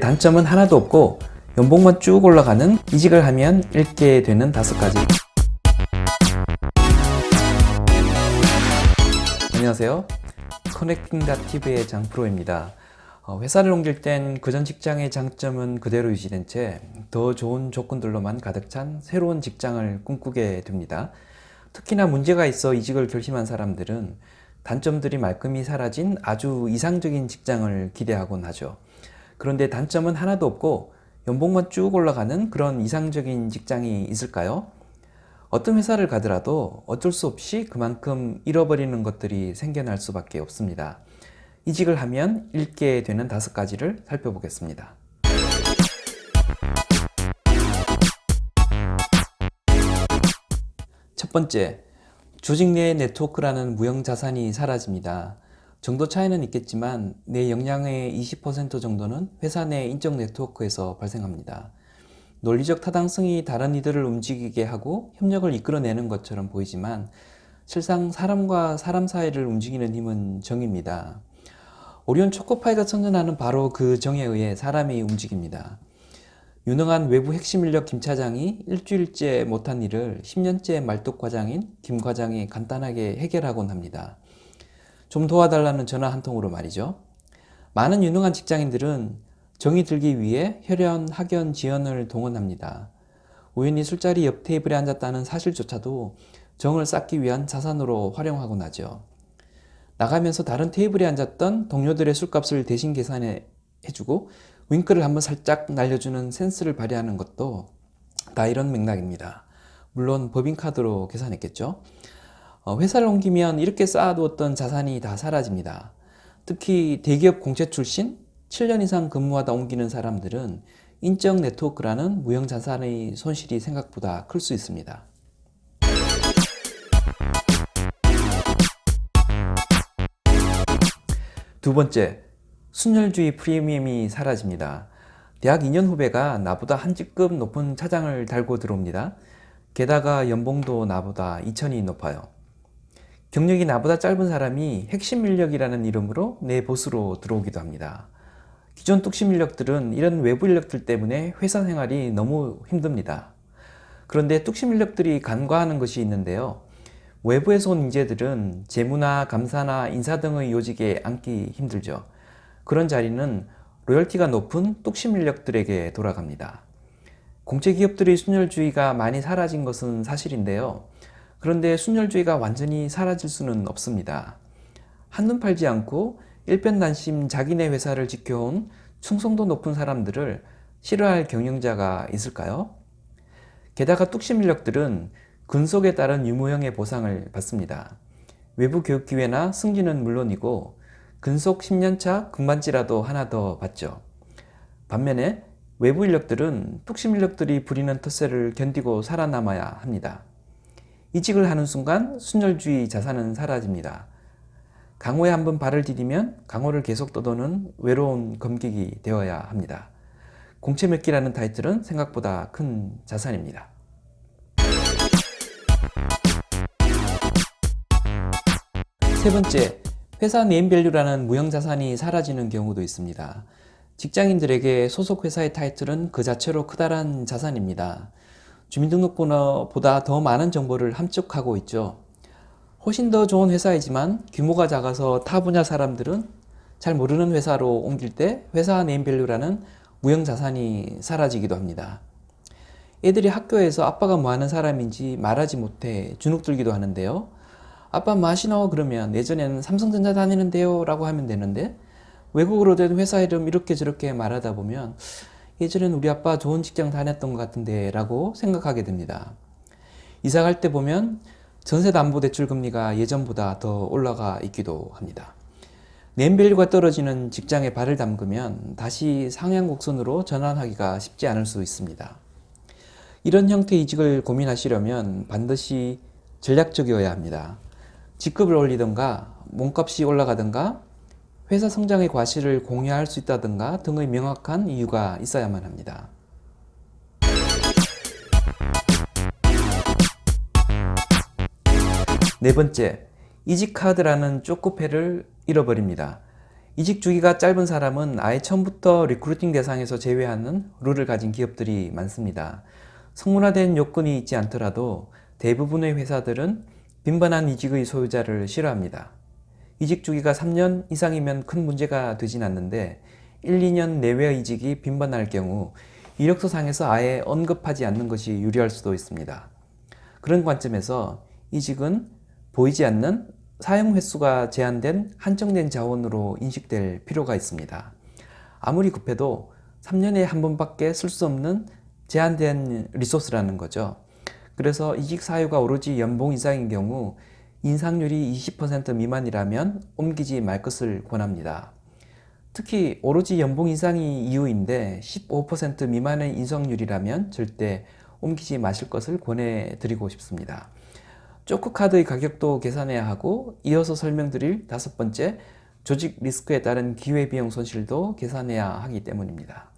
단점은 하나도 없고 연봉만 쭉 올라가는, 이직을 하면 잃게 되는 5가지. 안녕하세요. 커넥팅닷TV의 장프로입니다. 회사를 옮길 땐 그전 직장의 장점은 그대로 유지된 채 더 좋은 조건들로만 가득 찬 새로운 직장을 꿈꾸게 됩니다. 특히나 문제가 있어 이직을 결심한 사람들은 단점들이 말끔히 사라진 아주 이상적인 직장을 기대하곤 하죠. 그런데 단점은 하나도 없고 연봉만 쭉 올라가는 그런 이상적인 직장이 있을까요? 어떤 회사를 가더라도 어쩔 수 없이 그만큼 잃어버리는 것들이 생겨날 수밖에 없습니다. 이직을 하면 잃게 되는 5가지를 살펴보겠습니다. 첫 번째, 조직 내 네트워크라는 무형 자산이 사라집니다. 정도 차이는 있겠지만 내 역량의 20% 정도는 회사 내 인적 네트워크에서 발생합니다. 논리적 타당성이 다른 이들을 움직이게 하고 협력을 이끌어내는 것처럼 보이지만 실상 사람과 사람 사이를 움직이는 힘은 정입니다. 오리온 초코파이가 선전하는 바로 그 정에 의해 사람이 움직입니다. 유능한 외부 핵심 인력 김 차장이 일주일째 못한 일을 10년째 말뚝 과장인 김 과장이 간단하게 해결하곤 합니다. 좀 도와달라는 전화 한 통으로 말이죠. 많은 유능한 직장인들은 정이 들기 위해 혈연, 학연, 지연을 동원합니다. 우연히 술자리 옆 테이블에 앉았다는 사실조차도 정을 쌓기 위한 자산으로 활용하곤 하죠. 나가면서 다른 테이블에 앉았던 동료들의 술값을 대신 계산해주고 윙크를 한번 살짝 날려주는 센스를 발휘하는 것도 다 이런 맥락입니다. 물론 법인카드로 계산했겠죠. 회사를 옮기면 이렇게 쌓아두었던 자산이 다 사라집니다. 특히 대기업 공채 출신 7년 이상 근무하다 옮기는 사람들은 인적 네트워크라는 무형 자산의 손실이 생각보다 클 수 있습니다. 두 번째, 순혈주의 프리미엄이 사라집니다. 대학 2년 후배가 나보다 한 직급 높은 차장을 달고 들어옵니다. 게다가 연봉도 나보다 2천이 높아요. 경력이 나보다 짧은 사람이 핵심 인력이라는 이름으로 내 보스로 들어오기도 합니다. 기존 뚝심 인력들은 이런 외부 인력들 때문에 회사 생활이 너무 힘듭니다. 그런데 뚝심 인력들이 간과하는 것이 있는데요. 외부에서 온 인재들은 재무나 감사나 인사 등의 요직에 앉기 힘들죠. 그런 자리는 로열티가 높은 뚝심 인력들에게 돌아갑니다. 공채 기업들의 순혈주의가 많이 사라진 것은 사실인데요. 그런데 순혈주의가 완전히 사라질 수는 없습니다. 한눈 팔지 않고 일편단심 자기네 회사를 지켜온 충성도 높은 사람들을 싫어할 경영자가 있을까요? 게다가 뚝심 인력들은 근속에 따른 유무형의 보상을 받습니다. 외부 교육 기회나 승진은 물론이고 근속 10년차 금반지라도 하나 더 받죠. 반면에 외부 인력들은 뚝심 인력들이 부리는 텃세를 견디고 살아남아야 합니다. 이직을 하는 순간 순혈주의 자산은 사라집니다. 강호에 한번 발을 디디면 강호를 계속 떠도는 외로운 검객이 되어야 합니다. 공채 몇 기라는 타이틀은 생각보다 큰 자산입니다. 세 번째, 회사 네임밸류라는 무형자산이 사라지는 경우도 있습니다. 직장인들에게 소속 회사의 타이틀은 그 자체로 크다란 자산입니다. 주민등록번호보다 더 많은 정보를 함축하고 있죠. 훨씬 더 좋은 회사이지만 규모가 작아서 타 분야 사람들은 잘 모르는 회사로 옮길 때 회사 네임밸류라는 무형자산이 사라지기도 합니다. 애들이 학교에서 아빠가 뭐 하는 사람인지 말하지 못해 주눅들기도 하는데요. 아빠 뭐 하시노? 그러면 예전에는 삼성전자 다니는데요 라고 하면 되는데 외국어로 된 회사 이름 이렇게 저렇게 말하다 보면 예전엔 우리 아빠 좋은 직장 다녔던 것 같은데 라고 생각하게 됩니다. 이사 갈 때 보면 전세담보대출금리가 예전보다 더 올라가 있기도 합니다. 네임밸류가 떨어지는 직장에 발을 담그면 다시 상향 곡선으로 전환하기가 쉽지 않을 수 있습니다. 이런 형태의 이직을 고민하시려면 반드시 전략적이어야 합니다. 직급을 올리든가 몸값이 올라가든가 회사 성장의 과실을 공유할 수 있다든가 등의 명확한 이유가 있어야만 합니다. 네 번째, 이직카드라는 쪼꼬패를 잃어버립니다. 이직 주기가 짧은 사람은 아예 처음부터 리크루팅 대상에서 제외하는 룰을 가진 기업들이 많습니다. 성문화된 요건이 있지 않더라도 대부분의 회사들은 빈번한 이직의 소유자를 싫어합니다. 이직 주기가 3년 이상이면 큰 문제가 되진 않는데 1, 2년 내외의 이직이 빈번할 경우 이력서상에서 아예 언급하지 않는 것이 유리할 수도 있습니다. 그런 관점에서 이직은 보이지 않는 사용 횟수가 제한된 한정된 자원으로 인식될 필요가 있습니다. 아무리 급해도 3년에 한 번밖에 쓸 수 없는 제한된 리소스라는 거죠. 그래서 이직 사유가 오로지 연봉 이상인 경우 인상률이 20% 미만이라면 옮기지 말 것을 권합니다. 특히 오로지 연봉 인상이 이유인데 15% 미만의 인성률이라면 절대 옮기지 마실 것을 권해드리고 싶습니다. 쪼크카드의 가격도 계산해야 하고 이어서 설명드릴 다섯 번째, 조직 리스크에 따른 기회비용 손실도 계산해야 하기 때문입니다.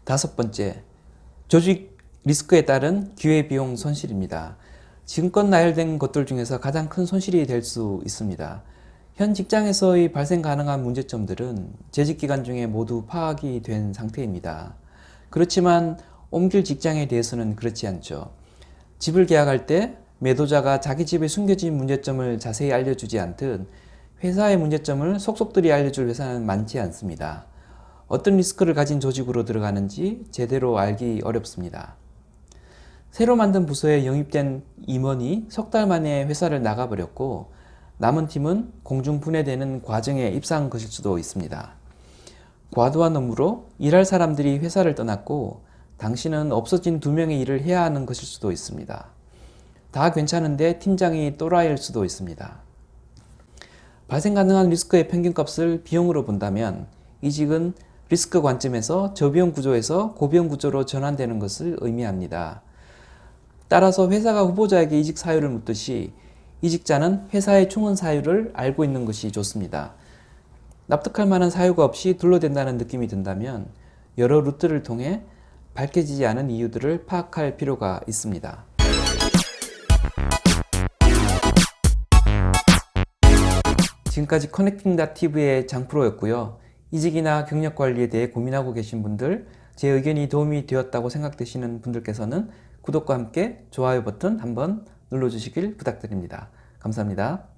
다섯 번째, 조직 리스크에 따른 기회비용 손실입니다. 지금껏 나열된 것들 중에서 가장 큰 손실이 될 수 있습니다. 현 직장에서의 발생 가능한 문제점들은 재직 기간 중에 모두 파악이 된 상태입니다. 그렇지만 옮길 직장에 대해서는 그렇지 않죠. 집을 계약할 때 매도자가 자기 집에 숨겨진 문제점을 자세히 알려주지 않듯 회사의 문제점을 속속들이 알려줄 회사는 많지 않습니다. 어떤 리스크를 가진 조직으로 들어가는지 제대로 알기 어렵습니다. 새로 만든 부서에 영입된 임원이 석 달 만에 회사를 나가버렸고 남은 팀은 공중 분해되는 과정에 입사한 것일 수도 있습니다. 과도한 업무로 일할 사람들이 회사를 떠났고 당신은 없어진 2명의 일을 해야 하는 것일 수도 있습니다. 다 괜찮은데 팀장이 또라이일 수도 있습니다. 발생 가능한 리스크의 평균값을 비용으로 본다면 이직은 리스크 관점에서 저비용 구조에서 고비용 구조로 전환되는 것을 의미합니다. 따라서 회사가 후보자에게 이직 사유를 묻듯이 이직자는 회사의 충원 사유를 알고 있는 것이 좋습니다. 납득할 만한 사유가 없이 둘러댄다는 느낌이 든다면 여러 루트를 통해 밝혀지지 않은 이유들을 파악할 필요가 있습니다. 지금까지 커넥팅.tv의 장프로였고요. 이직이나 경력 관리에 대해 고민하고 계신 분들, 제 의견이 도움이 되었다고 생각되시는 분들께서는 구독과 함께 좋아요 버튼 한번 눌러주시길 부탁드립니다. 감사합니다.